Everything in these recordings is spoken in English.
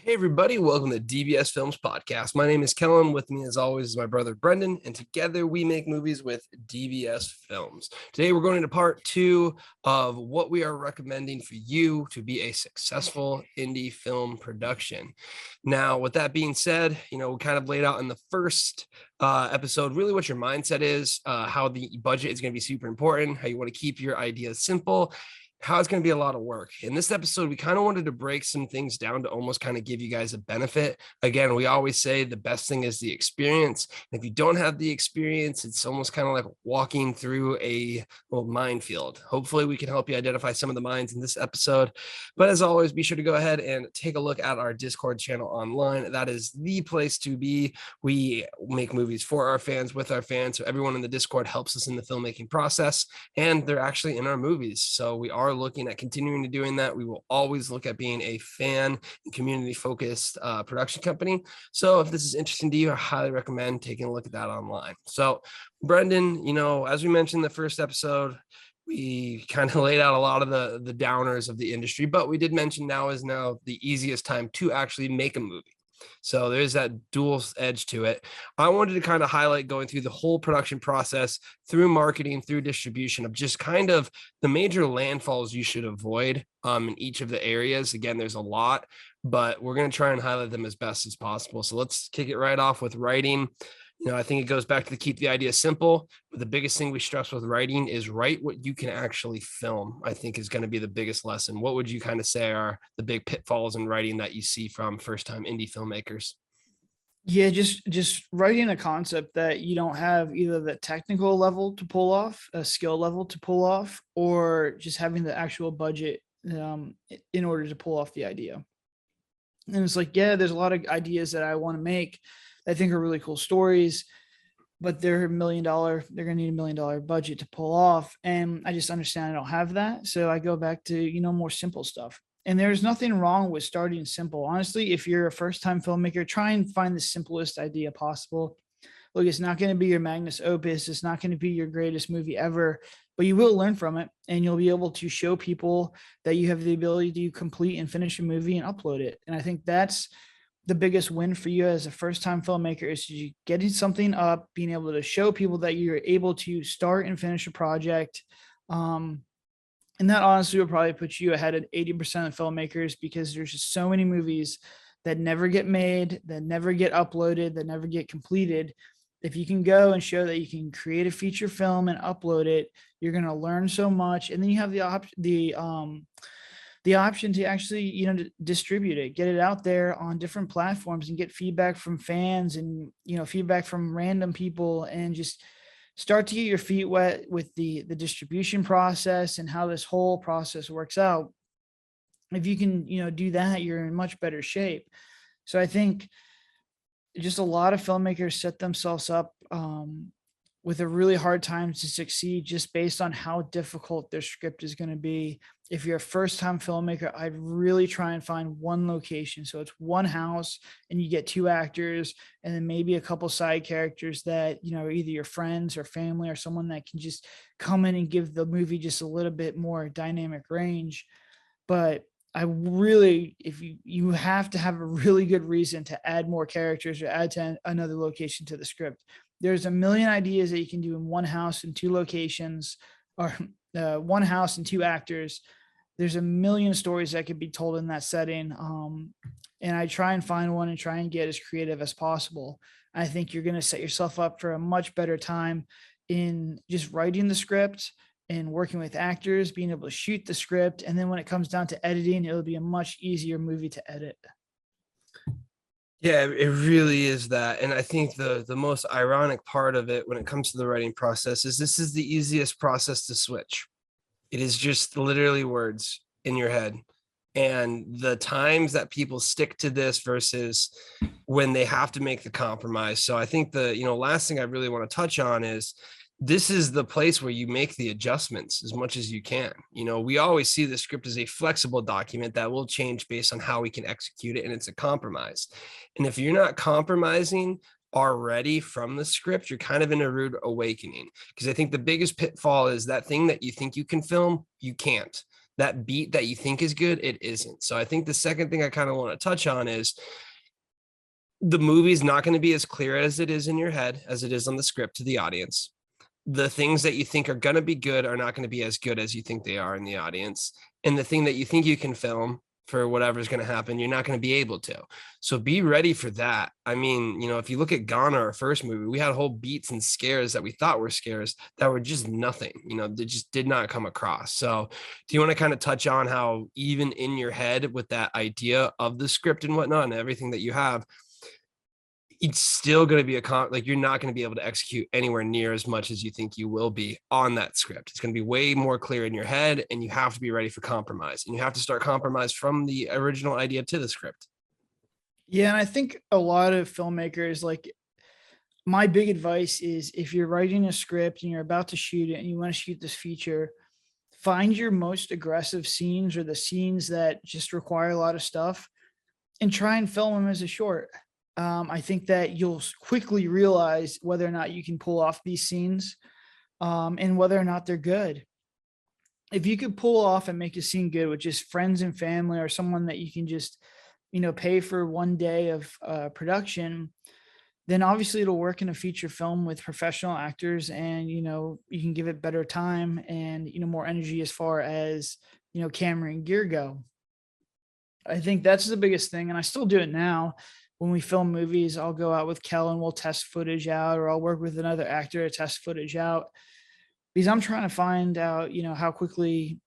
Hey everybody, welcome to DBS Films Podcast. My name is Kellen. With me as always is my brother Brendan, and together we make movies with DBS Films. Today we're going into part two of what we are recommending for you to be a successful indie film production. Now, with that being said, we kind of laid out in the first episode really what your mindset is, how the budget is going to be super important, how you want to keep your ideas simple, how it's going to be a lot of work. In this episode, we kind of wanted to break some things down to almost kind of give you guys a benefit. Again, we always say the best thing is the experience. And if you don't have the experience, it's almost kind of like walking through a little minefield. Hopefully, we can help you identify some of the mines in this episode. But as always, be sure to go ahead and take a look at our Discord channel online. That is the place to be. We make movies for our fans, with our fans. So everyone in the Discord helps us in the filmmaking process, and they're actually in our movies. So we are looking at continuing to doing that. We will always look at being a fan and community focused production company. So if this is interesting to you, I highly recommend taking a look at that online. So Brendan, as we mentioned in the first episode, we kind of laid out a lot of the downers of the industry, but we did mention now is the easiest time to actually make a movie. So there's that dual edge to it. I wanted to kind of highlight going through the whole production process, through marketing, through distribution, of just kind of the major landfalls you should avoid in each of the areas. Again, there's a lot, but we're going to try and highlight them as best as possible. So let's kick it right off with writing. I think it goes back to keep the idea simple, but the biggest thing we stress with writing is write what you can actually film. I think is going to be the biggest lesson. What would you kind of say are the big pitfalls in writing that you see from first-time indie filmmakers? Yeah, just writing a concept that you don't have either the technical level to pull off, a skill level to pull off, or just having the actual budget in order to pull off the idea. And it's like, yeah, there's a lot of ideas that I want to make that I think are really cool stories, but they're they're gonna need $1 million budget to pull off. And I just understand I don't have that. So I go back to, more simple stuff. And there's nothing wrong with starting simple. Honestly, if you're a first-time filmmaker, try and find the simplest idea possible. Look, it's not going to be your magnus opus. It's not going to be your greatest movie ever, but you will learn from it, and you'll be able to show people that you have the ability to complete and finish a movie and upload it. And I think that's the biggest win for you as a first-time filmmaker, is getting something up, being able to show people that you're able to start and finish a project. And that honestly will probably put you ahead of 80% of filmmakers, because there's just so many movies that never get made, that never get uploaded, that never get completed. If you can go and show that you can create a feature film and upload it, you're going to learn so much. And then you have the option to actually, distribute it, get it out there on different platforms and get feedback from fans and, feedback from random people, and just start to get your feet wet with the distribution process and how this whole process works out. If you can, do that, you're in much better shape. So I think just a lot of filmmakers set themselves up with a really hard time to succeed, just based on how difficult their script is going to be. If you're a first-time filmmaker, I'd really try and find one location. So it's one house, and you get 2 actors, and then maybe a couple side characters that, are either your friends or family, or someone that can just come in and give the movie just a little bit more dynamic range. But if you have to have a really good reason to add more characters or add to another location to the script. There's a million ideas that you can do in one house and 2 locations, or one house and 2 actors. There's a million stories that could be told in that setting. And I try and find one and try and get as creative as possible. I think you're going to set yourself up for a much better time in just writing the script and working with actors, being able to shoot the script. And then when it comes down to editing, it'll be a much easier movie to edit. Yeah, it really is that. And I think the most ironic part of it when it comes to the writing process is this is the easiest process to switch. It is just literally words in your head. And the times that people stick to this versus when they have to make the compromise. So I think the last thing I really want to touch on is this is the place where you make the adjustments as much as you can. We always see the script as a flexible document that will change based on how we can execute it, and it's a compromise. And if you're not compromising already from the script, you're kind of in a rude awakening, because I think the biggest pitfall is that thing that you think you can film, you can't. that beat that you think is good, it isn't. So I think the second thing I kind of want to touch on is the movie's not going to be as clear as it is in your head as it is on the script to the audience. The things that you think are going to be good are not going to be as good as you think they are in the audience. And the thing that you think you can film for whatever's going to happen, you're not going to be able to. So be ready for that. I mean, if you look at Ghana, our first movie, we had whole beats and scares that we thought were scares that were just nothing, they just did not come across. So do you want to kind of touch on how even in your head with that idea of the script and whatnot and everything that you have, it's still going to be like you're not going to be able to execute anywhere near as much as you think you will be on that script. It's going to be way more clear in your head, and you have to be ready for compromise, and you have to start compromise from the original idea to the script. Yeah, and I think a lot of filmmakers, like, my big advice is if you're writing a script and you're about to shoot it and you want to shoot this feature, find your most aggressive scenes or the scenes that just require a lot of stuff and try and film them as a short. I think that you'll quickly realize whether or not you can pull off these scenes, and whether or not they're good. If you could pull off and make a scene good with just friends and family or someone that you can just, pay for one day of production, then obviously it'll work in a feature film with professional actors, and, you can give it better time and, more energy as far as, camera and gear go. I think that's the biggest thing. And I still do it now. When we film movies, I'll go out with Kel and we'll test footage out, or I'll work with another actor to test footage out, because I'm trying to find out, how quickly,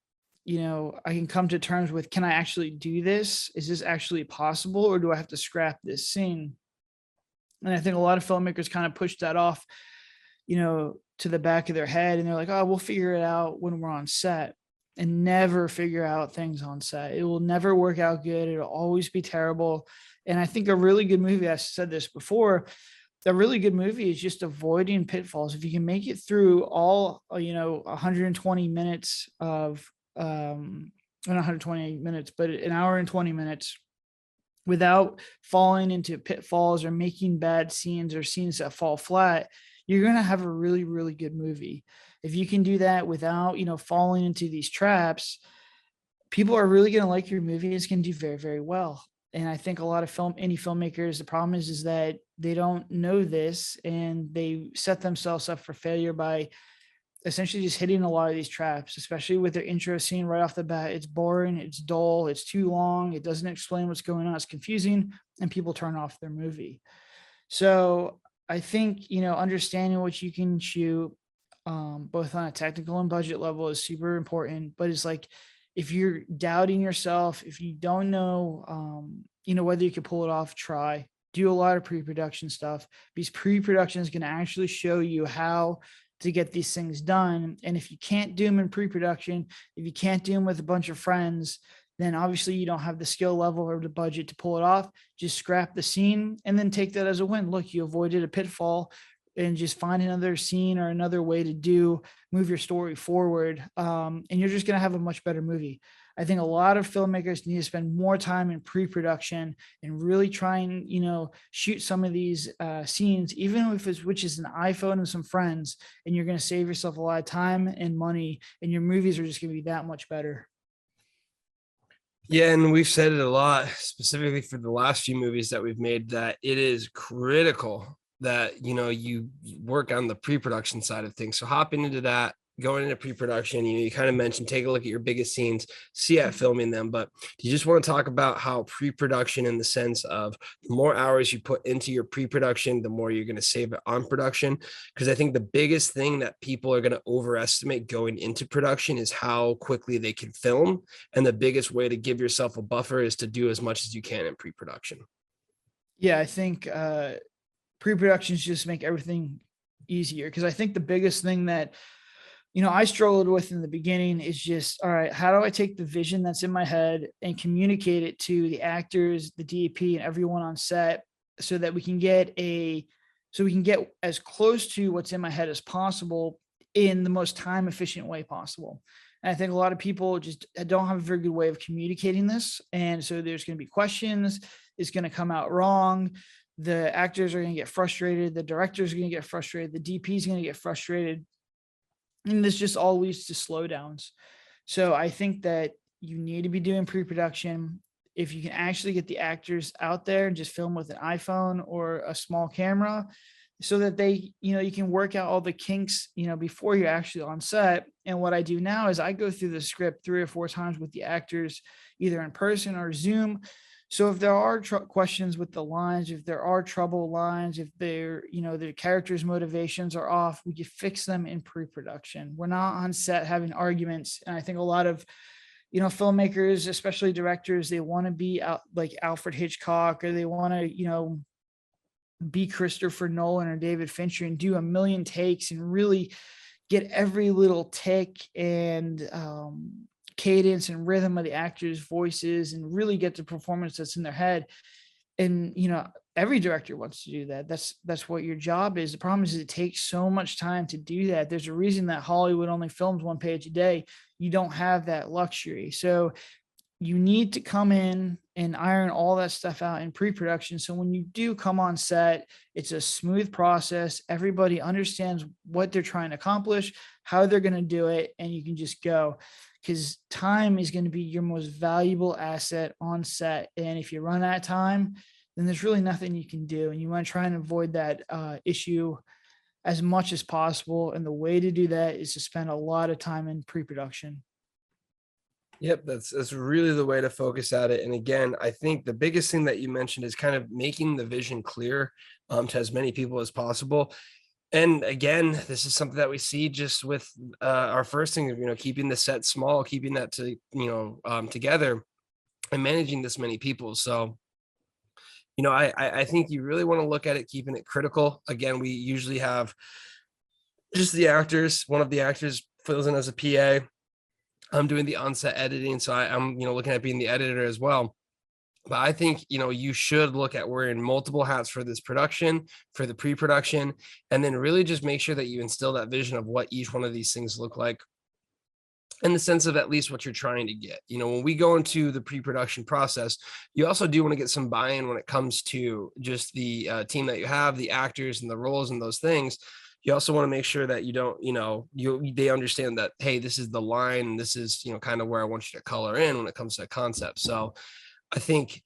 I can come to terms with, can I actually do this? Is this actually possible? Or do I have to scrap this scene? And I think a lot of filmmakers kind of push that off, to the back of their head. And they're like, oh, we'll figure it out when we're on set, and never figure out things on set. It will never work out good. It'll always be terrible. And I think a really good movie, I said this before, a really good movie is just avoiding pitfalls. If you can make it through all, 120 minutes of, not 120 minutes, but an hour and 20 minutes without falling into pitfalls or making bad scenes or scenes that fall flat, you're going to have a really, really good movie. If you can do that without, falling into these traps, people are really going to like your movie. It's going to do very, very well. And I think a lot of indie filmmakers, the problem is that they don't know this, and they set themselves up for failure by essentially just hitting a lot of these traps, especially with their intro scene right off the bat. It's boring, it's dull, it's too long, it doesn't explain what's going on, it's confusing, and people turn off their movie. So I think, understanding what you can shoot, both on a technical and budget level, is super important. But it's like, if you're doubting yourself, if you don't know, whether you can pull it off, try. Do a lot of pre-production stuff, because pre-production is going to actually show you how to get these things done. And if you can't do them in pre-production, if you can't do them with a bunch of friends, then obviously you don't have the skill level or the budget to pull it off. Just scrap the scene and then take that as a win. Look, you avoided a pitfall, and just find another scene or another way to move your story forward. And you're just going to have a much better movie. I think a lot of filmmakers need to spend more time in pre-production and really try and, shoot some of these scenes, even if it's, which is an iPhone and some friends, and you're going to save yourself a lot of time and money, and your movies are just going to be that much better. Yeah, and we've said it a lot, specifically for the last few movies that we've made, that it is critical that, you work on the pre-production side of things. So hopping into that, going into pre-production, you kind of mentioned, take a look at your biggest scenes, see at filming them, but do you just want to talk about how pre-production, in the sense of the more hours you put into your pre-production, the more you're going to save it on production? Because I think the biggest thing that people are going to overestimate going into production is how quickly they can film. And the biggest way to give yourself a buffer is to do as much as you can in pre-production. Yeah, I think pre-productions just make everything easier, because I think the biggest thing that I struggled with in the beginning is just, all right, how do I take the vision that's in my head and communicate it to the actors, the DP, and everyone on set, so that we can get as close to what's in my head as possible in the most time efficient way possible. And I think a lot of people just don't have a very good way of communicating this. And so there's going to be questions. It's going to come out wrong. The actors are going to get frustrated. The directors are going to get frustrated. The DP is going to get frustrated. And this just all leads to slowdowns. So I think that you need to be doing pre-production. If you can actually get the actors out there and just film with an iPhone or a small camera, so that they, you can work out all the kinks, before you're actually on set. And what I do now is I go through the script 3 or 4 times with the actors, either in person or Zoom. So if there are questions with the lines, if there are trouble lines, if they're, the characters' motivations are off, we can fix them in pre-production. We're not on set having arguments. And I think a lot of, filmmakers, especially directors, they want to be out like Alfred Hitchcock, or they want to, be Christopher Nolan or David Fincher and do a million takes and really get every little tick and cadence and rhythm of the actors' voices and really get the performance that's in their head. And every director wants to do that. That's what your job is. The problem is it takes so much time to do that. There's a reason that Hollywood only films 1 page a day. You don't have that luxury. So you need to come in and iron all that stuff out in pre-production. So when you do come on set, it's a smooth process. Everybody understands what they're trying to accomplish, how they're going to do it, and you can just go, because time is going to be your most valuable asset on set. And if you run out of time, then there's really nothing you can do. And you want to try and avoid that issue as much as possible. And the way to do that is to spend a lot of time in pre-production. Yep, that's really the way to focus at it. And again, I think the biggest thing that you mentioned is kind of making the vision clear to as many people as possible. And again, this is something that we see just with our first thing of, keeping the set small, keeping that to, together and managing this many people. So, I think you really want to look at it, keeping it critical. Again, we usually have just the actors, one of the actors fills in as a PA. I'm doing the onset editing, so I'm looking at being the editor as well. But I think you should look at wearing multiple hats for this production, for the pre-production, and then really just make sure that you instill that vision of what each one of these things look like, in the sense of at least what you're trying to get. When we go into the pre-production process, you also do want to get some buy-in when it comes to just the team that you have, the actors and the roles and those things. You also want to make sure that you don't, they understand that, hey, this is the line, and this is, kind of where I want you to color in when it comes to concept. So I think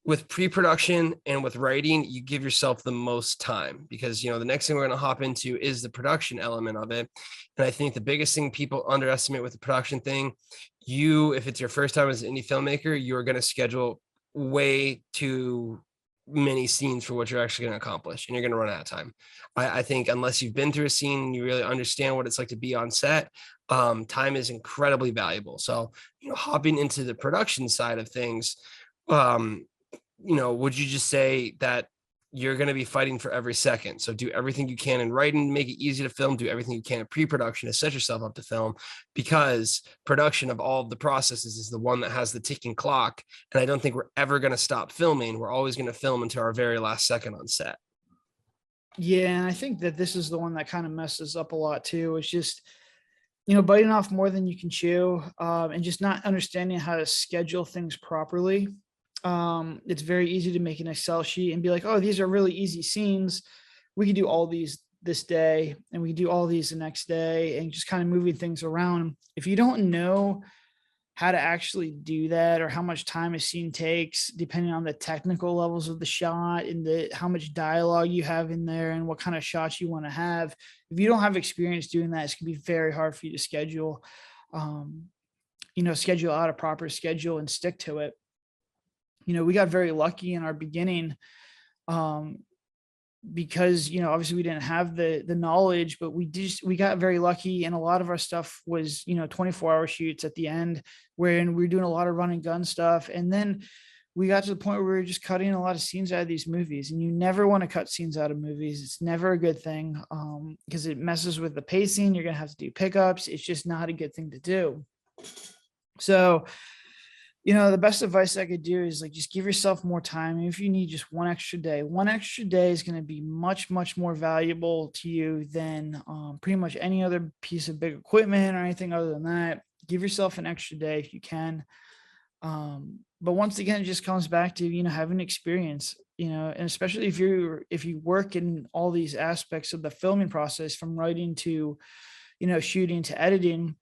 with pre-production and with writing, you give yourself the most time, because, the next thing we're going to hop into is the production element of it. And I think the biggest thing people underestimate with the production thing, if it's your first time as an indie filmmaker, you're going to schedule way too many scenes for what you're actually going to accomplish, and you're going to run out of time. I think unless you've been through a scene and you really understand what it's like to be on set, time is incredibly valuable. So, hopping into the production side of things, would you just say that you're going to be fighting for every second? So do everything you can in writing, make it easy to film, do everything you can in pre-production to set yourself up to film, because production of all of the processes is the one that has the ticking clock. And I don't think we're ever going to stop filming. We're always going to film until our very last second on set. Yeah, and I think that this is the one that kind of messes up a lot too. It's just, biting off more than you can chew, and just not understanding how to schedule things properly. It's very easy to make an Excel sheet and be like, oh, these are really easy scenes. We could do all these this day, and we could do all these the next day, and just kind of moving things around. If you don't know how to actually do that, or how much time a scene takes, depending on the technical levels of the shot and how much dialogue you have in there and what kind of shots you want to have. If you don't have experience doing that, it's going to be very hard for you to schedule, schedule out a proper schedule and stick to it. We got very lucky in our beginning, because, obviously we didn't have the knowledge, but we got very lucky. And a lot of our stuff was, 24-hour shoots at the end, wherein we were doing a lot of run and gun stuff. And then we got to the point where we were just cutting a lot of scenes out of these movies, and you never want to cut scenes out of movies. It's never a good thing, because it messes with the pacing. You're going to have to do pickups. It's just not a good thing to do. So, the best advice I could do is just give yourself more time. If you need just one extra day is going to be much, much more valuable to you than pretty much any other piece of big equipment or anything other than that. Give yourself an extra day if you can. But once again, it just comes back to, having experience, and especially if you work in all these aspects of the filming process, from writing to, shooting to editing.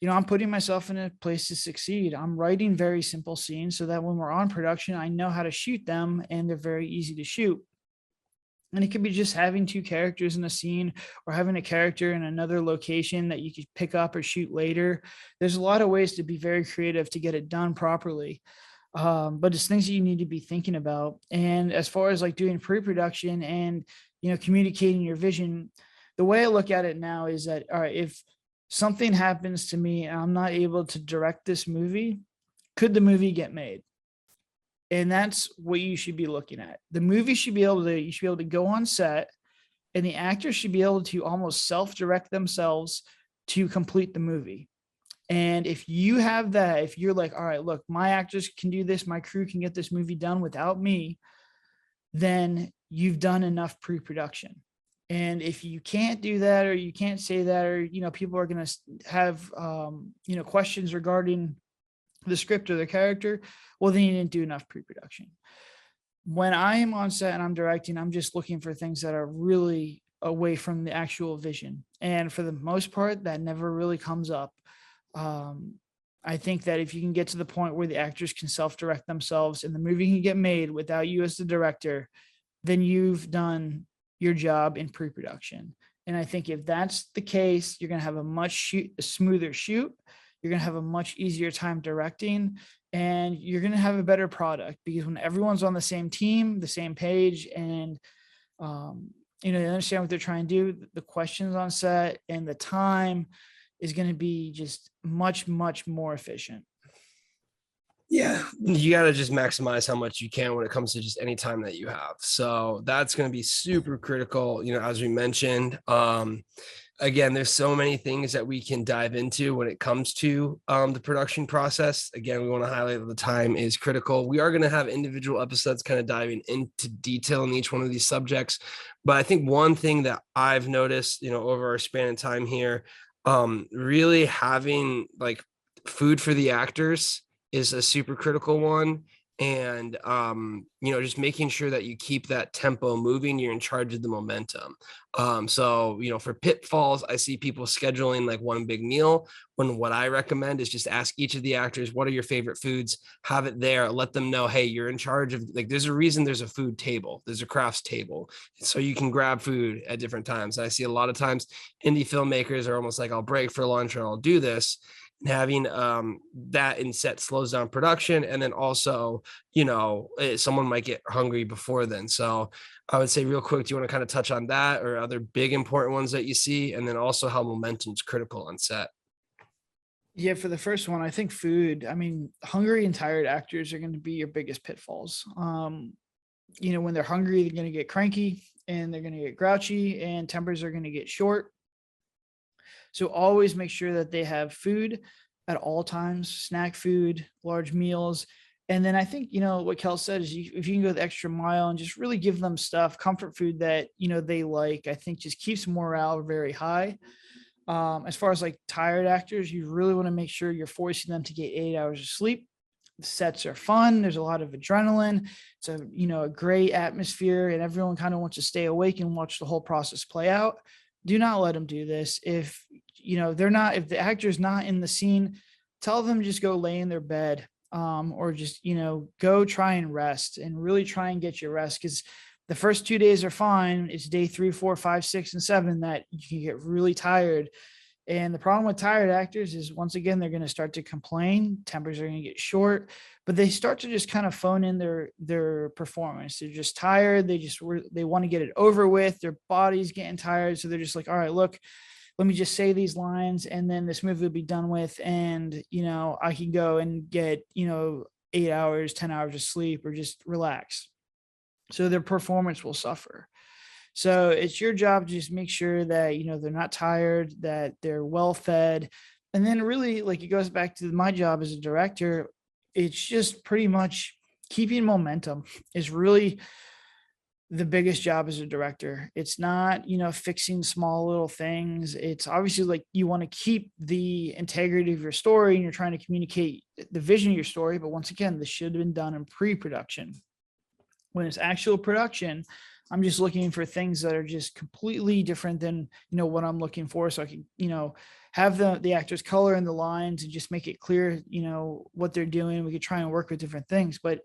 I'm putting myself in a place to succeed. I'm writing very simple scenes so that when we're on production, I know how to shoot them and they're very easy to shoot. And it could be just having two characters in a scene or having a character in another location that you could pick up or shoot later. There's a lot of ways to be very creative to get it done properly. But it's things that you need to be thinking about. And as far as like doing pre-production and, communicating your vision, the way I look at it now is that, all right, if something happens to me and I'm not able to direct this movie, could the movie get made? And that's what you should be looking at. The movie should be able to, you should be able to go on set and the actors should be able to almost self-direct themselves to complete the movie. And if you have that, if you're like, all right, look, my actors can do this, my crew can get this movie done without me, then you've done enough pre-production. And if you can't do that, or you can't say that, or, people are going to have, questions regarding the script or the character, well, then you didn't do enough pre-production. When I am on set and I'm directing, I'm just looking for things that are really away from the actual vision. And for the most part, that never really comes up. I think that if you can get to the point where the actors can self-direct themselves and the movie can get made without you as the director, then you've done your job in pre-production. And I think if that's the case, you're going to have a smoother shoot. You're going to have a much easier time directing, and you're going to have a better product, because when everyone's on the same team, the same page, and they understand what they're trying to do, the questions on set and the time is going to be just much, much more efficient. Yeah, you got to just maximize how much you can when it comes to just any time that you have. So that's going to be super critical, as we mentioned. Again, there's so many things that we can dive into when it comes to the production process. Again, we want to highlight that the time is critical. We are going to have individual episodes kind of diving into detail in each one of these subjects. But I think one thing that I've noticed, over our span of time here, really having like food for the actors is a super critical one. And, just making sure that you keep that tempo moving, you're in charge of the momentum. So, for pitfalls, I see people scheduling like one big meal, when what I recommend is just ask each of the actors, what are your favorite foods? Have it there, let them know, hey, you're in charge of, like, there's a reason there's a food table, there's a crafts table, so you can grab food at different times. And I see a lot of times indie filmmakers are almost like, I'll break for lunch or I'll do this. And having that in set slows down production. And then also, someone might get hungry before then. So I would say real quick, do you want to kind of touch on that or other big important ones that you see? And then also how momentum is critical on set. Yeah, for the first one, I think food. I mean, hungry and tired actors are going to be your biggest pitfalls. When they're hungry, they're going to get cranky and they're going to get grouchy and tempers are going to get short. So always make sure that they have food at all times, snack food, large meals. And then I think, what Kel said is if you can go the extra mile and just really give them stuff, comfort food that, they like, I think just keeps morale very high. As far as like tired actors, you really want to make sure you're forcing them to get 8 hours of sleep. The sets are fun. There's a lot of adrenaline. It's a great atmosphere and everyone kind of wants to stay awake and watch the whole process play out. Do not let them do this. If if the actor's not in the scene, tell them just go lay in their bed, or just, go try and rest and really try and get your rest. Cause the first 2 days are fine. It's day 3, 4, 5, 6, and 7 that you can get really tired. And the problem with tired actors is, once again, they're going to start to complain. Tempers are going to get short, but they start to just kind of phone in their performance. They're just tired. They want to get it over with. Their body's getting tired. So they're just like, all right, look, let me just say these lines and then this movie will be done with. And, I can go and get, 8 hours, 10 hours of sleep or just relax. So their performance will suffer. So it's your job to just make sure that, they're not tired, that they're well fed. And then really, like, it goes back to my job as a director. It's just pretty much keeping momentum is really the biggest job as a director. It's not, fixing small little things. It's obviously like you want to keep the integrity of your story and you're trying to communicate the vision of your story. But once again, this should have been done in pre-production. When it's actual production, I'm just looking for things that are just completely different than, what I'm looking for. So I can, have the actors color in the lines and just make it clear, what they're doing. We could try and work with different things, but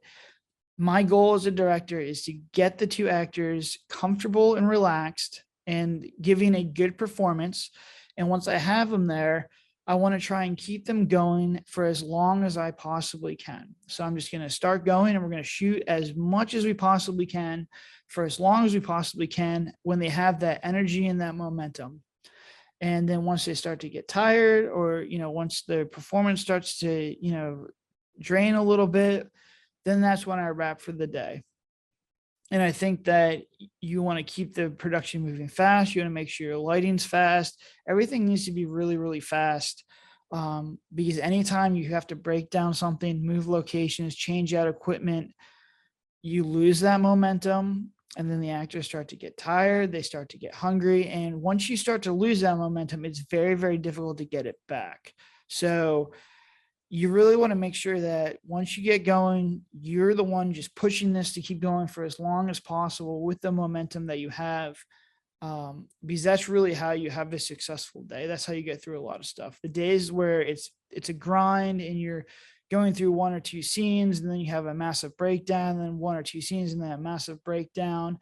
my goal as a director is to get the two actors comfortable and relaxed and giving a good performance. And once I have them there, I want to try and keep them going for as long as I possibly can. So I'm just going to start going and we're going to shoot as much as we possibly can for as long as we possibly can when they have that energy and that momentum. And then once they start to get tired, or, once the performance starts to, drain a little bit, then that's when I wrap for the day. And I think that you want to keep the production moving fast. You want to make sure your lighting's fast. Everything needs to be really, really fast. Because anytime you have to break down something, move locations, change out equipment, you lose that momentum. And then the actors start to get tired. They start to get hungry. And once you start to lose that momentum, it's very, very difficult to get it back. So you really want to make sure that once you get going, you're the one just pushing this to keep going for as long as possible with the momentum that you have. Because that's really how you have a successful day. That's how you get through a lot of stuff. The days where it's a grind and you're going through one or two scenes and then you have a massive breakdown, and then one or two scenes and then a massive breakdown.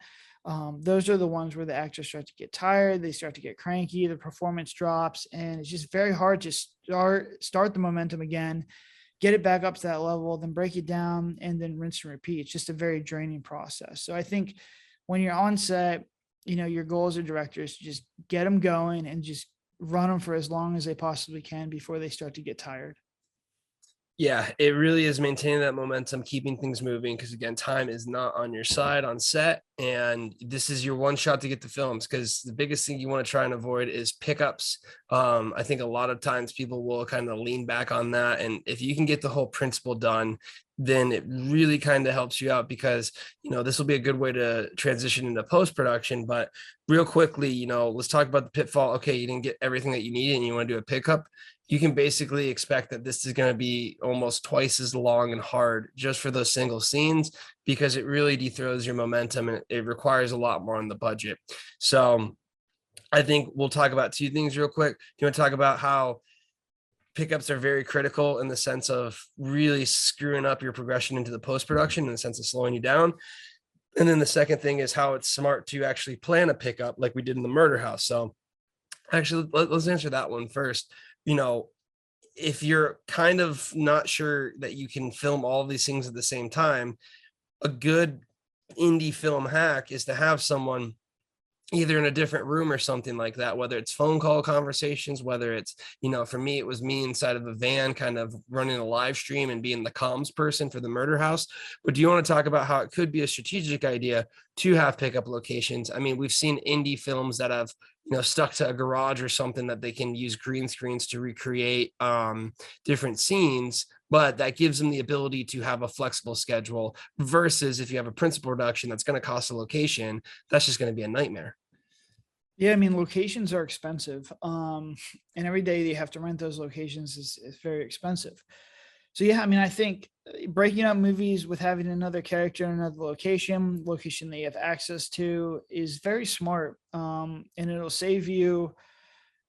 Those are the ones where the actors start to get tired, they start to get cranky, the performance drops, and it's just very hard to start the momentum again, get it back up to that level, then break it down, and then rinse and repeat. It's just a very draining process. So I think when you're on set, your goal as a director is to just get them going and just run them for as long as they possibly can before they start to get tired. Yeah, it really is maintaining that momentum, keeping things moving, because again, time is not on your side on set, and this is your one shot to get the films, because the biggest thing you want to try and avoid is pickups. I think a lot of times people will kind of lean back on that, and if you can get the whole principle done, then it really kind of helps you out, because this will be a good way to transition into post-production. But real quickly, let's talk about the pitfall. Okay, you didn't get everything that you needed and you want to do a pickup. You can basically expect that this is going to be almost twice as long and hard just for those single scenes, because it really dethrones your momentum and it requires a lot more on the budget. So I think we'll talk about two things real quick. You want to talk about how pickups are very critical in the sense of really screwing up your progression into the post-production, in the sense of slowing you down. And then the second thing is how it's smart to actually plan a pickup like we did in the Murder House. So actually, let's answer that one first. If you're kind of not sure that you can film all of these things at the same time, a good indie film hack is to have someone either in a different room or something like that, whether it's phone call conversations, whether it's, for me, it was me inside of a van kind of running a live stream and being the comms person for the Murder House. But do you want to talk about how it could be a strategic idea to have pickup locations? I mean, we've seen indie films that have, stuck to a garage or something that they can use green screens to recreate different scenes, but that gives them the ability to have a flexible schedule, versus if you have a principal production that's going to cost a location, that's just going to be a nightmare. Yeah, I mean, locations are expensive. And every day you have to rent those locations is very expensive. So yeah, I mean, I think breaking up movies with having another character in another location that you have access to is very smart. And it'll save you,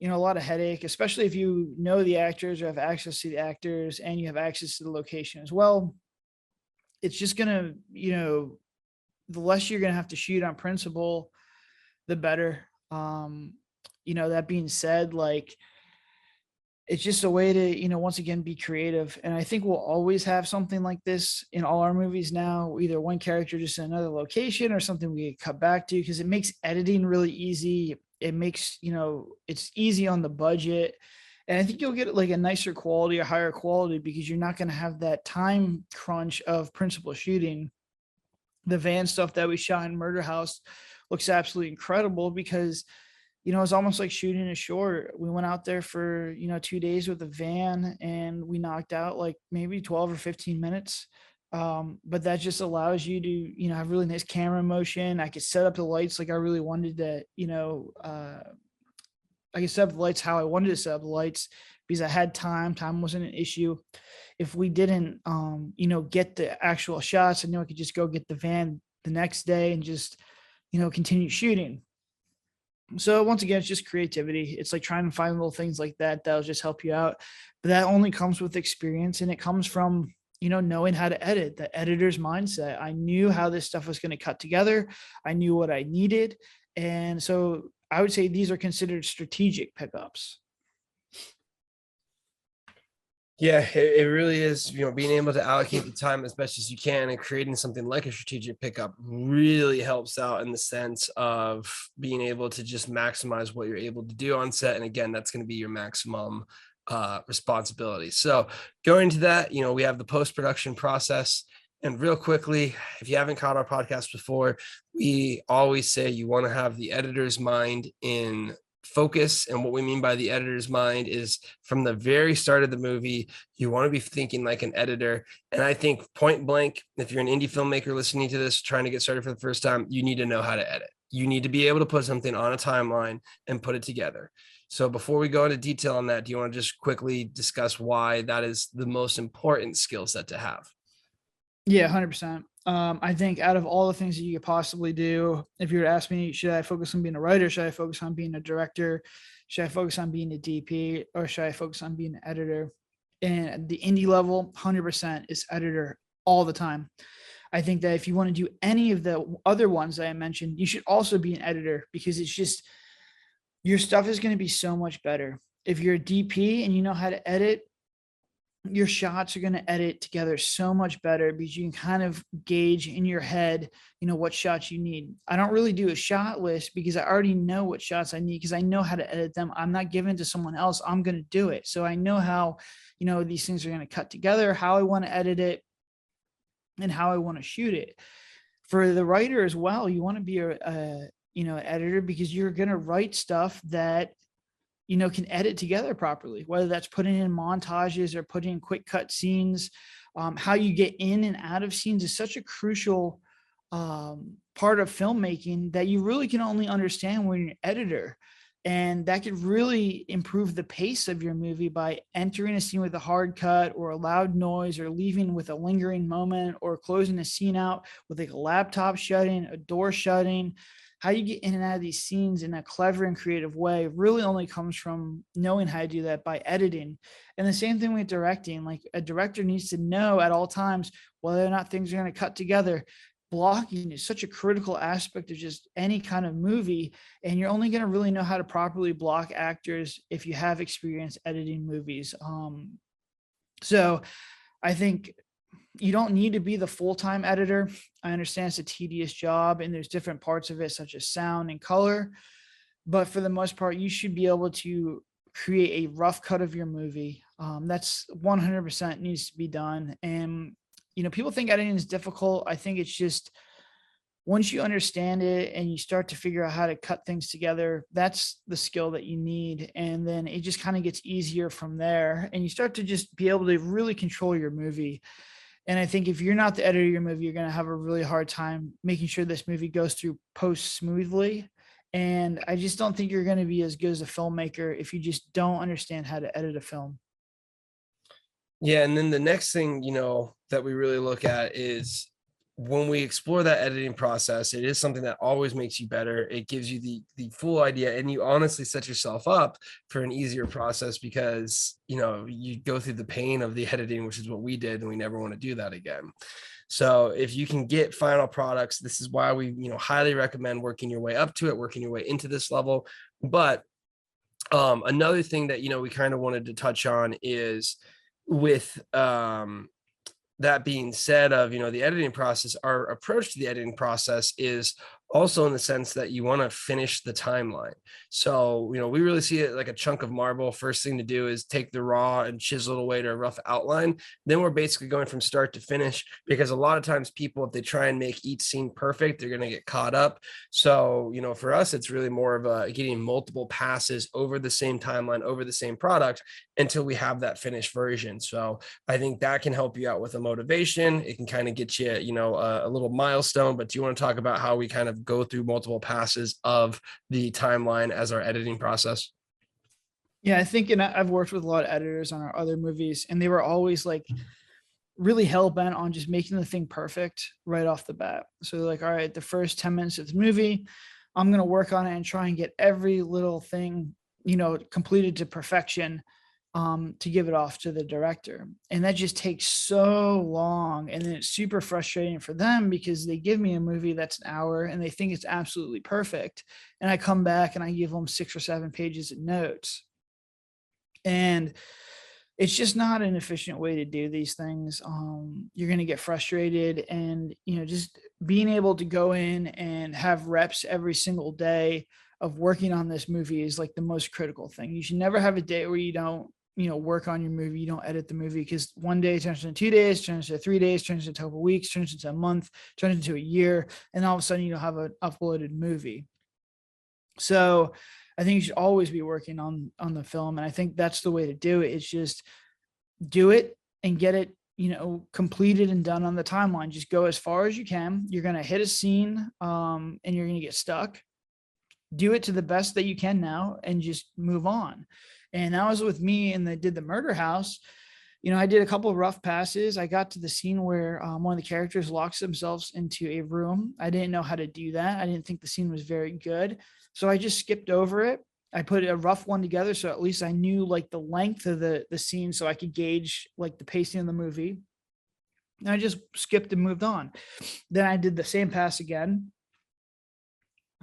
a lot of headache, especially if you know the actors or have access to the actors and you have access to the location as well. It's just gonna, the less you're gonna have to shoot on principle, the better. That being said, like, it's just a way to, once again, be creative. And I think we'll always have something like this in all our movies now, either one character just in another location or something we cut back to, because it makes editing really easy. It makes, it's easy on the budget. And I think you'll get like a nicer quality, a higher quality, because you're not going to have that time crunch of principal shooting. The van stuff that we shot in Murder House looks absolutely incredible because it's almost like shooting a short. We went out there for 2 days with a van and we knocked out like maybe 12 or 15 minutes. But that just allows you to have really nice camera motion. I could set up the lights like I really wanted to, I could set up the lights how I wanted to set up the lights because I had time. Time wasn't an issue. If we didn't get the actual shots, I knew I could just go get the van the next day and just continue shooting. So once again, it's just creativity. It's like trying to find little things like that that'll just help you out. But that only comes with experience, and it comes from, knowing how to edit, the editor's mindset. I knew how this stuff was going to cut together. I knew what I needed. And so I would say these are considered strategic pickups. Yeah, it really is, being able to allocate the time as best as you can and creating something like a strategic pickup really helps out in the sense of being able to just maximize what you're able to do on set. And again, that's going to be your maximum responsibility. So going to that, we have the post-production process. And real quickly, if you haven't caught our podcast before, we always say you want to have the editor's mind in focus. And what we mean by the editor's mind is from the very start of the movie, you want to be thinking like an editor. And I think point blank, if you're an indie filmmaker listening to this, trying to get started for the first time, you need to know how to edit. You need to be able to put something on a timeline and put it together. So before we go into detail on that, do you want to just quickly discuss why that is the most important skill set to have? Yeah, 100%. I think out of all the things that you could possibly do, if you were to ask me, should I focus on being a writer? Should I focus on being a director? Should I focus on being a DP? Or should I focus on being an editor? And at the indie level, 100% is editor all the time. I think that if you want to do any of the other ones that I mentioned, you should also be an editor, because it's just, your stuff is going to be so much better. If you're a DP and you know how to edit, your shots are going to edit together so much better, because you can kind of gauge in your head, what shots you need. I don't really do a shot list because I already know what shots I need, because I know how to edit them. I'm not giving it to someone else. I'm going to do it. So I know how, these things are going to cut together, how I want to edit it, and how I want to shoot it. For the writer as well, you want to be a editor, because you're going to write stuff that can edit together properly, whether that's putting in montages or putting in quick cut scenes. How you get in and out of scenes is such a crucial part of filmmaking that you really can only understand when you're an editor. And that could really improve the pace of your movie by entering a scene with a hard cut or a loud noise, or leaving with a lingering moment, or closing a scene out with like a laptop shutting, a door shutting. How you get in and out of these scenes in a clever and creative way really only comes from knowing how to do that by editing. And the same thing with directing. Like, a director needs to know at all times whether or not things are going to cut together. Blocking is such a critical aspect of just any kind of movie. And you're only going to really know how to properly block actors if you have experience editing movies. So I think you don't need to be the full-time editor. I understand it's a tedious job and there's different parts of it, such as sound and color. But for the most part, you should be able to create a rough cut of your movie. That's 100% needs to be done. And, people think editing is difficult. I think it's just, once you understand it and you start to figure out how to cut things together, that's the skill that you need. And then it just kind of gets easier from there. And you start to just be able to really control your movie. And I think if you're not the editor of your movie, you're going to have a really hard time making sure this movie goes through post smoothly. And I just don't think you're going to be as good as a filmmaker if you just don't understand how to edit a film. Yeah. And then the next thing, that we really look at is when we explore that editing process, it is something that always makes you better. It gives you the full idea, and you honestly set yourself up for an easier process, because you go through the pain of the editing, which is what we did, and we never want to do that again. So if you can get final products, this is why we highly recommend working your way up to it, working your way into this level. But another thing that we kind of wanted to touch on is, with that being said, of the editing process, our approach to the editing process is also in the sense that you want to finish the timeline. So we really see it like a chunk of marble. First thing to do is take the raw and chisel it away to a rough outline. Then we're basically going from start to finish, because a lot of times people, if they try and make each scene perfect, they're going to get caught up. So for us, it's really more of a getting multiple passes over the same timeline, over the same product, until we have that finished version. So I think that can help you out with a motivation. It can kind of get you, a little milestone. But do you want to talk about how we kind of go through multiple passes of the timeline as our editing process? Yeah, I think, and I've worked with a lot of editors on our other movies, and they were always like really hell bent on just making the thing perfect right off the bat. So they're like, all right, the first 10 minutes of the movie, I'm going to work on it and try and get every little thing, completed to perfection, to give it off to the director. And that just takes so long. And then it's super frustrating for them because they give me a movie that's an hour and they think it's absolutely perfect. And I come back and I give them 6 or 7 pages of notes. And it's just not an efficient way to do these things. You're going to get frustrated, and just being able to go in and have reps every single day of working on this movie is like the most critical thing. You should never have a day where you don't work on your movie, you don't edit the movie, because one day turns into 2 days, turns into 3 days, turns into a couple weeks, turns into a month, turns into a year, and all of a sudden you don't have an uploaded movie. So I think you should always be working on the film, and I think that's the way to do it. It's just do it and get it completed and done on the timeline. Just go as far as you can. You're going to hit a scene, and you're going to get stuck. Do it to the best that you can now and just move on. And that was with me, and they did the Murder House. I did a couple of rough passes. I got to the scene where one of the characters locks themselves into a room. I didn't know how to do that. I didn't think the scene was very good. So I just skipped over it. I put a rough one together, so at least I knew like the length of the scene, so I could gauge like the pacing of the movie. And I just skipped and moved on. Then I did the same pass again.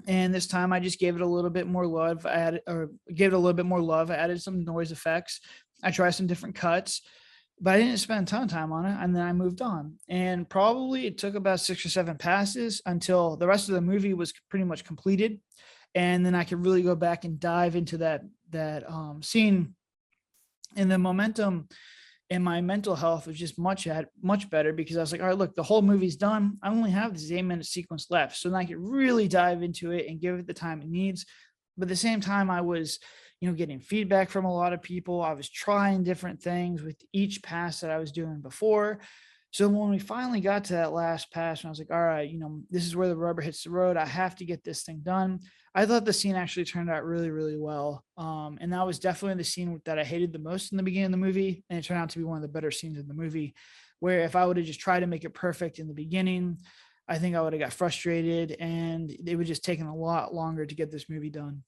And this time I just gave it a little bit more love. I added some noise effects. I tried some different cuts, but I didn't spend a ton of time on it. And then I moved on. And probably it took about 6 or 7 passes until the rest of the movie was pretty much completed. And then I could really go back and dive into that scene. And the momentum and my mental health was just much better, because I was like, all right, look, the whole movie's done. I only have this 8-minute sequence left. So then I could really dive into it and give it the time it needs. But at the same time, I was, getting feedback from a lot of people. I was trying different things with each pass that I was doing before. So when we finally got to that last pass, and I was like, all right, this is where the rubber hits the road. I have to get this thing done. I thought the scene actually turned out really, really well. And that was definitely the scene that I hated the most in the beginning of the movie. And it turned out to be one of the better scenes in the movie, where if I would have just tried to make it perfect in the beginning, I think I would have got frustrated, and it would just taken a lot longer to get this movie done.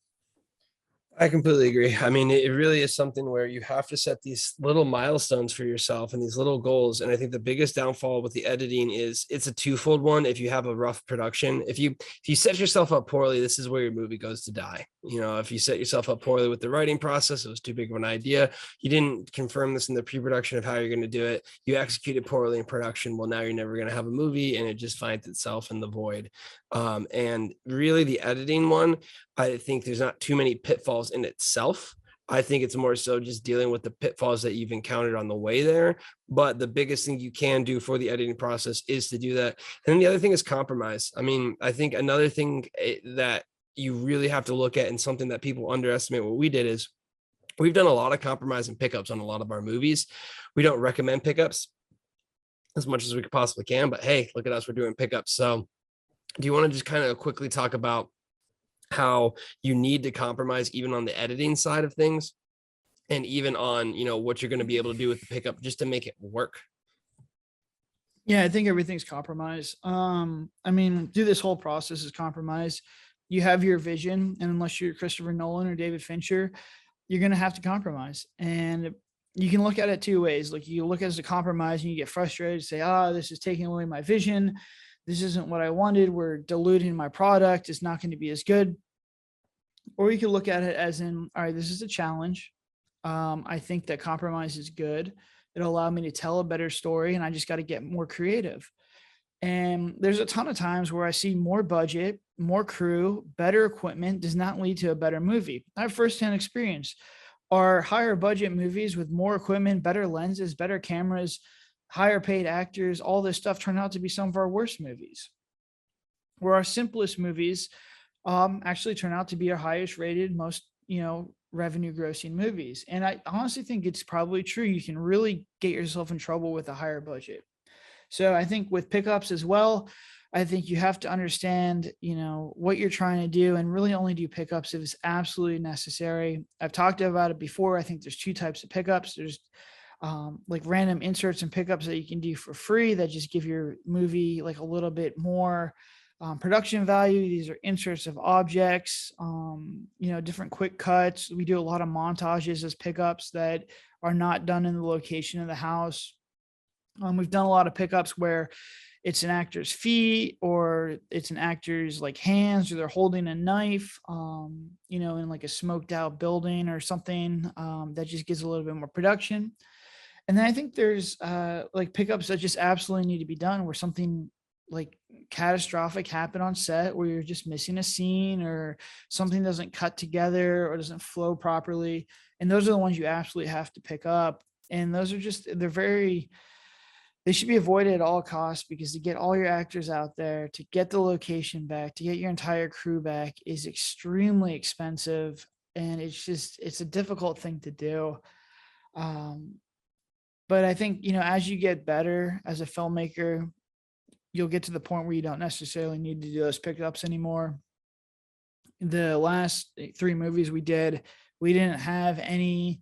I completely agree. I mean, it really is something where you have to set these little milestones for yourself and these little goals. And I think the biggest downfall with the editing is it's a twofold one. If you have a rough production, if you set yourself up poorly, this is where your movie goes to die. If you set yourself up poorly with the writing process, it was too big of an idea. You didn't confirm this in the pre-production of how you're going to do it. You executed poorly in production. Well, now you're never going to have a movie, and it just finds itself in the void. And really the editing one, I think there's not too many pitfalls in itself. I think it's more so just dealing with the pitfalls that you've encountered on the way there. But the biggest thing you can do for the editing process is to do that. And then the other thing is compromise. I mean, I think another thing that you really have to look at, and something that people underestimate what we did, is we've done a lot of compromise and pickups on a lot of our movies. We don't recommend pickups as much as we possibly can, but hey, look at us, we're doing pickups. So do you want to just kind of quickly talk about how you need to compromise even on the editing side of things, and even on, what you're going to be able to do with the pickup just to make it work? Yeah, I think everything's compromise. I mean, through this whole process is compromise. You have your vision, and unless you're Christopher Nolan or David Fincher, you're going to have to compromise. And you can look at it 2 ways. Like, you look at it as a compromise and you get frustrated, say, this is taking away my vision. This isn't what I wanted. We're diluting my product. It's not going to be as good. Or you can look at it as in, all right, this is a challenge. I think that compromise is good. It'll allow me to tell a better story, and I just got to get more creative. And there's a ton of times where I see more budget, more crew, better equipment does not lead to a better movie. I have firsthand experience. Our higher budget movies with more equipment, better lenses, better cameras, higher paid actors, all this stuff turned out to be some of our worst movies. Where our simplest movies actually turn out to be our highest rated, most, revenue grossing movies. And I honestly think it's probably true. You can really get yourself in trouble with a higher budget. So I think with pickups as well, I think you have to understand, what you're trying to do, and really only do pickups if it's absolutely necessary. I've talked about it before. I think there's 2 types of pickups. There's like random inserts and pickups that you can do for free that just give your movie like a little bit more production value. These are inserts of objects, different quick cuts. We do a lot of montages as pickups that are not done in the location of the house. We've done a lot of pickups where it's an actor's feet or it's an actor's like hands, or they're holding a knife, in like a smoked out building or something, that just gives a little bit more production. And then I think there's like pickups that just absolutely need to be done where something like catastrophic happened on set, where you're just missing a scene or something doesn't cut together or doesn't flow properly. And those are the ones you absolutely have to pick up. And those are just, they should be avoided at all costs, because to get all your actors out there, to get the location back, to get your entire crew back is extremely expensive. And it's a difficult thing to do. But I think, as you get better as a filmmaker, you'll get to the point where you don't necessarily need to do those pickups anymore. The last 3 movies we did, we didn't have any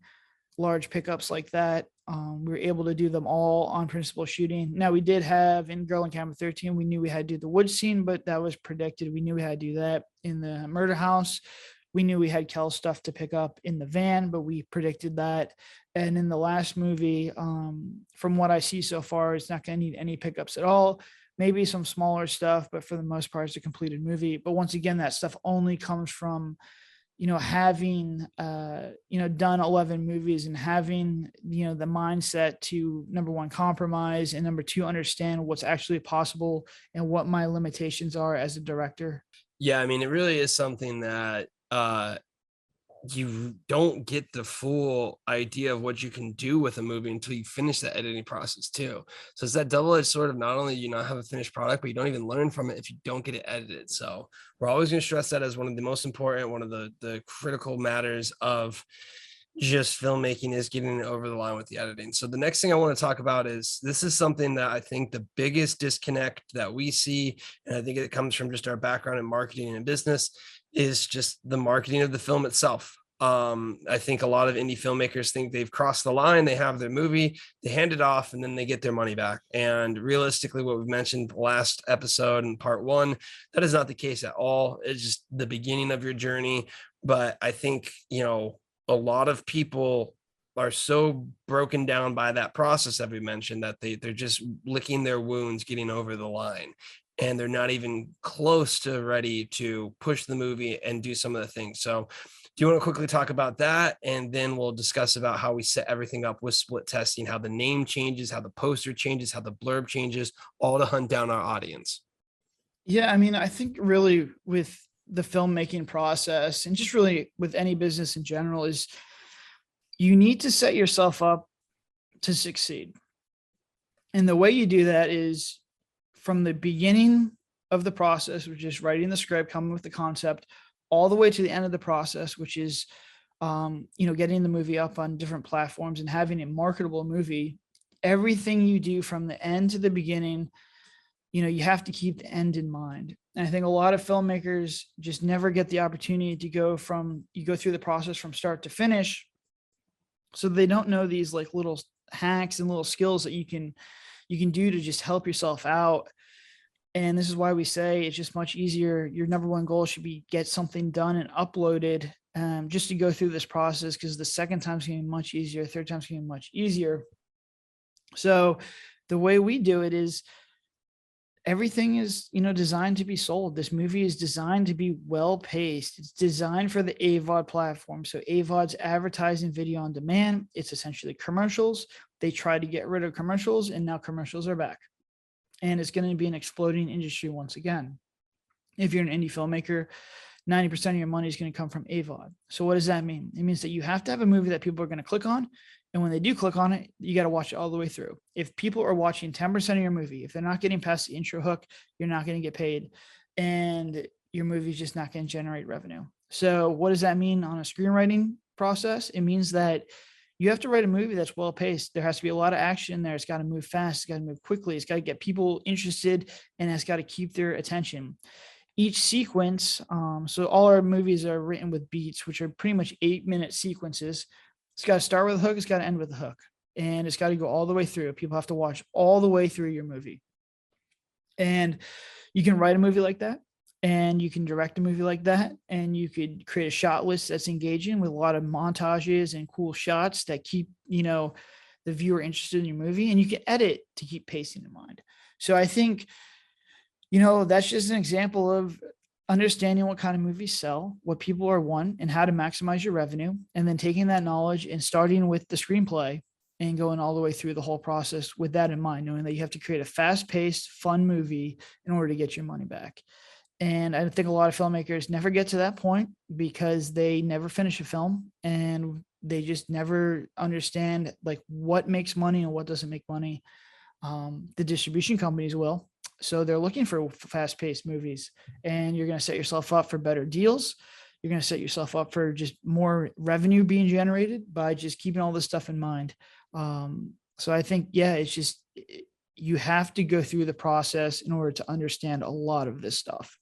large pickups like that. We were able to do them all on principal shooting. Now, we did have in Girl on Camera 13, we knew we had to do the wood scene, but that was predicted. We knew we had to do that in the murder house. We knew we had Kel's stuff to pick up in the van, but we predicted that. And in the last movie, from what I see so far, it's not going to need any pickups at all. Maybe some smaller stuff, but for the most part, it's a completed movie. But once again, that stuff only comes from, having, done 11 movies and having, the mindset to, number one, compromise, and number two, understand what's actually possible and what my limitations are as a director. Yeah, I mean, it really is something that you don't get the full idea of what you can do with a movie until you finish the editing process too. So it's that double-edged sword of not only do you not have a finished product, but you don't even learn from it if you don't get it edited. So we're always going to stress that as one of the most important, one of the critical matters of just filmmaking, is getting it over the line with the editing. So the next thing I want to talk about is, this is something that I think the biggest disconnect that we see, and I think it comes from just our background in marketing and business, is just the marketing of the film itself. I think a lot of indie filmmakers think they've crossed the line, they have their movie, they hand it off, and then they get their money back. And realistically, what we've mentioned last episode in part 1, that is not the case at all. It's just the beginning of your journey. But I think, a lot of people are so broken down by that process that we mentioned that they're just licking their wounds, getting over the line. And they're not even close to ready to push the movie and do some of the things. So do you want to quickly talk about that? And then we'll discuss about how we set everything up with split testing, how the name changes, how the poster changes, how the blurb changes, all to hunt down our audience. Yeah, I mean, I think really with the filmmaking process, and just really with any business in general, is you need to set yourself up to succeed. And the way you do that is from the beginning of the process, which is writing the script, coming with the concept, all the way to the end of the process, which is, getting the movie up on different platforms and having a marketable movie. Everything you do from the end to the beginning, you have to keep the end in mind. And I think a lot of filmmakers just never get the opportunity to go through the process from start to finish. So they don't know these like little hacks and little skills that you can do to just help yourself out. And this is why we say it's just much easier. Your number one goal should be get something done and uploaded, just to go through this process, because the second time's going to be much easier. Third time's going to be much easier. So the way we do it is everything is, designed to be sold. This movie is designed to be well paced. It's designed for the AVOD platform. So AVOD's advertising video on demand. It's essentially commercials. They tried to get rid of commercials, and now commercials are back. And it's going to be an exploding industry once again. If you're an indie filmmaker, 90% of your money is going to come from AVOD. So what does that mean? It means that you have to have a movie that people are going to click on. And when they do click on it, you got to watch it all the way through. If people are watching 10% of your movie, if they're not getting past the intro hook, you're not going to get paid. And your movie's just not going to generate revenue. So what does that mean on a screenwriting process? It means that you have to write a movie that's well paced. There has to be a lot of action in there. It's got to move fast. It's got to move quickly. It's got to get people interested, and it's got to keep their attention. Each sequence, so all our movies are written with beats, which are pretty much 8-minute sequences. It's got to start with a hook. It's got to end with a hook, and it's got to go all the way through. People have to watch all the way through your movie. And you can write a movie like that, and you can direct a movie like that, and you could create a shot list that's engaging with a lot of montages and cool shots that keep, the viewer interested in your movie, and you can edit to keep pacing in mind. So I think, that's just an example of understanding what kind of movies sell, what people are want, and how to maximize your revenue, and then taking that knowledge and starting with the screenplay and going all the way through the whole process with that in mind, knowing that you have to create a fast-paced, fun movie in order to get your money back. And I think a lot of filmmakers never get to that point because they never finish a film, and they just never understand like what makes money and what doesn't make money. The distribution companies will. So they're looking for fast-paced movies, and you're going to set yourself up for better deals. You're going to set yourself up for just more revenue being generated by just keeping all this stuff in mind. So I think, yeah, it's just, you have to go through the process in order to understand a lot of this stuff.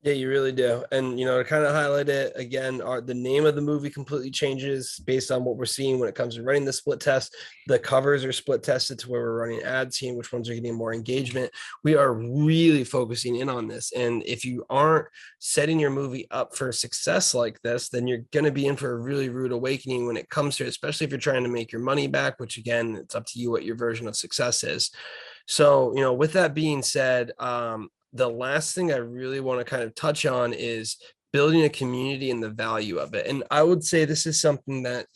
Yeah, you really do. And, to kind of highlight it again, the name of the movie completely changes based on what we're seeing when it comes to running the split test. The covers are split tested to where we're running ads, seeing which ones are getting more engagement. We are really focusing in on this. And if you aren't setting your movie up for success like this, then you're going to be in for a really rude awakening when it comes to it, especially if you're trying to make your money back, which again, it's up to you what your version of success is. So, with that being said, the last thing I really want to kind of touch on is building a community and the value of it. And I would say this is something that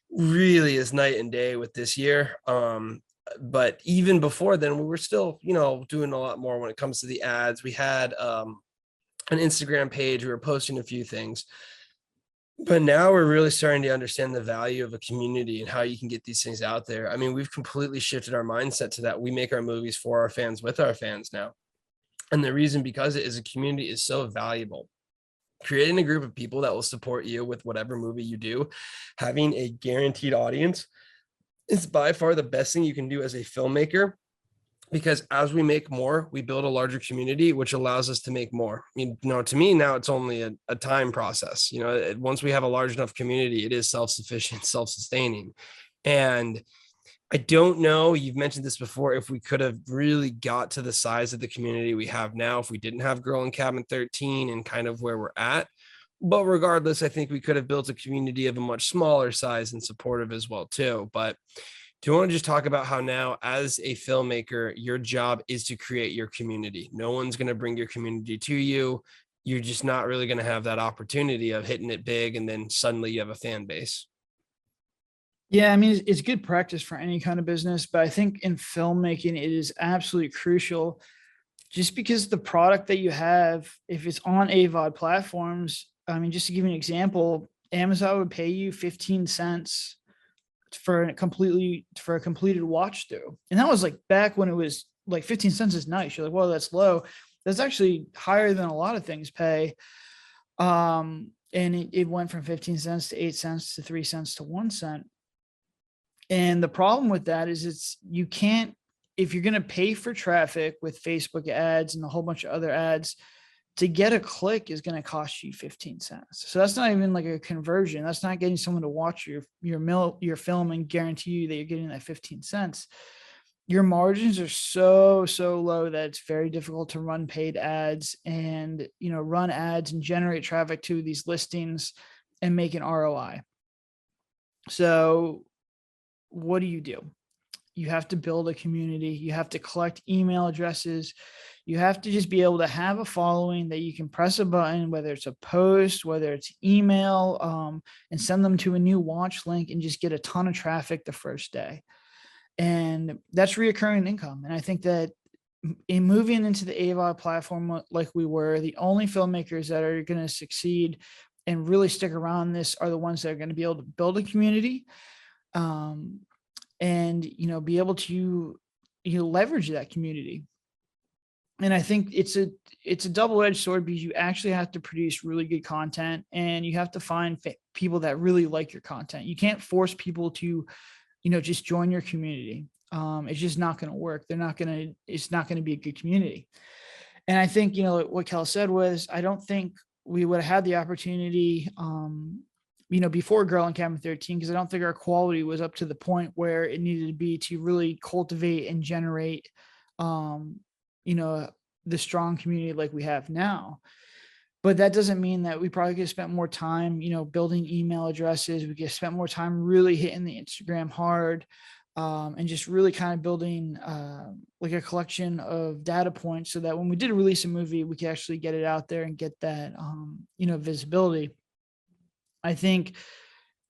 really is night and day with this year. But even before then, we were still, doing a lot more when it comes to the ads. We had an Instagram page, we were posting a few things. But now we're really starting to understand the value of a community and how you can get these things out there. I mean, we've completely shifted our mindset to that. We make our movies for our fans, with our fans now. And the reason because it is a community is so valuable. Creating a group of people that will support you with whatever movie you do, having a guaranteed audience is by far the best thing you can do as a filmmaker, because as we make more, we build a larger community, which allows us to make more. To me, now it's only a time process. Once we have a large enough community, it is self-sufficient, self-sustaining. And I don't know, you've mentioned this before, if we could have really got to the size of the community we have now, if we didn't have Girl in Cabin 13 and kind of where we're at. But regardless, I think we could have built a community of a much smaller size and supportive as well, too. But do you want to just talk about how now, as a filmmaker, your job is to create your community? No one's going to bring your community to you. You're just not really going to have that opportunity of hitting it big and then suddenly you have a fan base. Yeah, I mean, it's good practice for any kind of business, but I think in filmmaking, it is absolutely crucial, just because the product that you have, if it's on AVOD platforms, I mean, just to give you an example, Amazon would pay you 15 cents for a completed watch through. And that was like back when it was like 15 cents is nice. You're like, well, that's low. That's actually higher than a lot of things pay. And it went from 15 cents to 8 cents to 3 cents to 1 cent. And the problem with that is you can't, if you're going to pay for traffic with Facebook ads and a whole bunch of other ads, to get a click is going to cost you 15 cents. So that's not even like a conversion. That's not getting someone to watch your film and guarantee you that you're getting that 15 cents. Your margins are so low that it's very difficult to run paid ads and, run ads and generate traffic to these listings and make an ROI. So what do? You have to build a community. You have to collect email addresses. You have to just be able to have a following that you can press a button, whether it's a post, whether it's email, and send them to a new watch link and just get a ton of traffic the first day. And that's reoccurring income. And I think that in moving into the AVOD platform, like we were, the only filmmakers that are going to succeed and really stick around this are the ones that are going to be able to build a community, and be able to leverage that community. And I think it's a double-edged sword, because you actually have to produce really good content, and you have to find people that really like your content. You can't force people to just join your community. It's just not going to work. It's not going to be a good community. And I think what Kel said was, I don't think we would have had the opportunity before Girl in Cabin 13, because I don't think our quality was up to the point where it needed to be to really cultivate and generate, the strong community like we have now. But that doesn't mean that we probably could have spent more time, building email addresses. We could have spent more time really hitting the Instagram hard, and just really kind of building like a collection of data points so that when we did release a movie, we could actually get it out there and get that, visibility. I think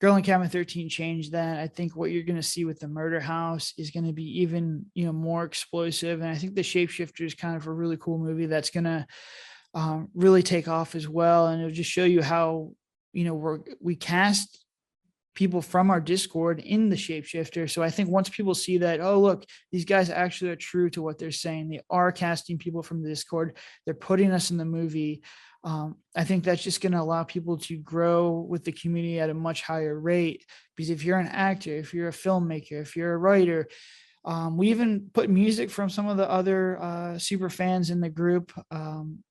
Girl in Cabin 13 changed that. I think what you're going to see with the Murder House is going to be even, more explosive. And I think the Shapeshifter is kind of a really cool movie that's going to really take off as well. And it'll just show you how, we cast people from our Discord in the Shapeshifter. So I think once people see that, oh, look, these guys actually are true to what they're saying. They are casting people from the Discord. They're putting us in the movie. I think that's just going to allow people to grow with the community at a much higher rate. Because if you're an actor, if you're a filmmaker, if you're a writer, we even put music from some of the other super fans in the group,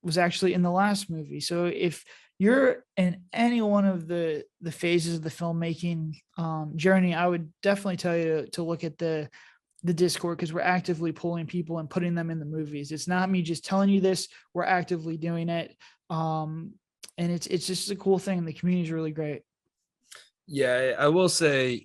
was actually in the last movie. So if you're in any one of the phases of the filmmaking journey, I would definitely tell you to look at the Discord, because we're actively pulling people and putting them in the movies. It's not me just telling you this, we're actively doing it. And it's just a cool thing. The community is really great. Yeah, I will say,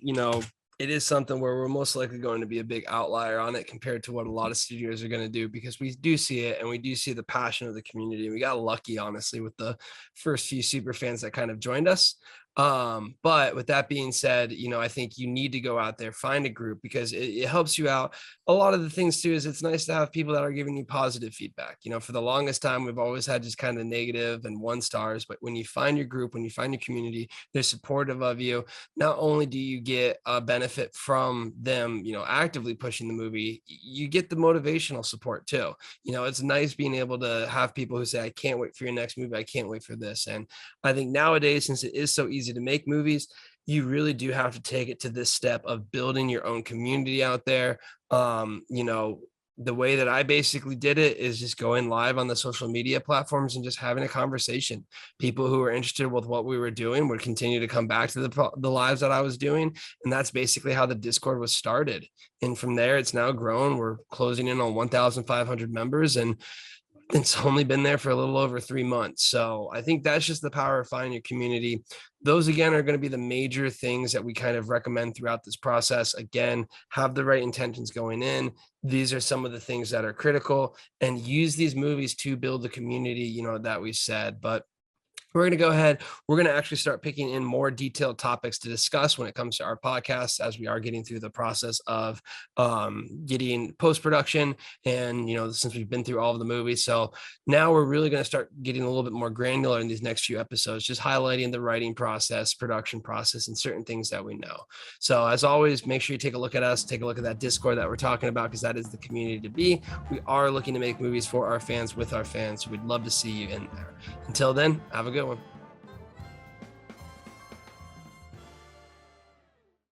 it is something where we're most likely going to be a big outlier on it compared to what a lot of studios are going to do, because we do see it and we do see the passion of the community. We got lucky, honestly, with the first few super fans that kind of joined us. But with that being said, I think you need to go out there, find a group, because it helps you out. A lot of the things too is it's nice to have people that are giving you positive feedback. For the longest time, we've always had just kind of negative and 1 stars, but when you find your group, when you find your community, they're supportive of you. Not only do you get a benefit from them, actively pushing the movie, you get the motivational support too. It's nice being able to have people who say, I can't wait for your next movie. I can't wait for this. And I think nowadays, since it is so easy to make movies, you really do have to take it to this step of building your own community out there. The way that I basically did it is just going live on the social media platforms and just having a conversation. People who were interested with what we were doing would continue to come back to the lives that I was doing. And that's basically how the Discord was started. And from there, it's now grown. We're closing in on 1,500 members, and it's only been there for a little over 3 months. So I think that's just the power of finding your community. Those, again, are going to be the major things that we kind of recommend throughout this process. Again, have the right intentions going in. These are some of the things that are critical, and use these movies to build the community, that we said. But we're going to go ahead. We're going to actually start picking in more detailed topics to discuss when it comes to our podcast, as we are getting through the process of getting post-production. And, since we've been through all of the movies. So now we're really going to start getting a little bit more granular in these next few episodes, just highlighting the writing process, production process, and certain things that we know. So as always, make sure you take a look at us, take a look at that Discord that we're talking about, because that is the community to be. We are looking to make movies for our fans, with our fans. We'd love to see you in there. Until then, have a good one.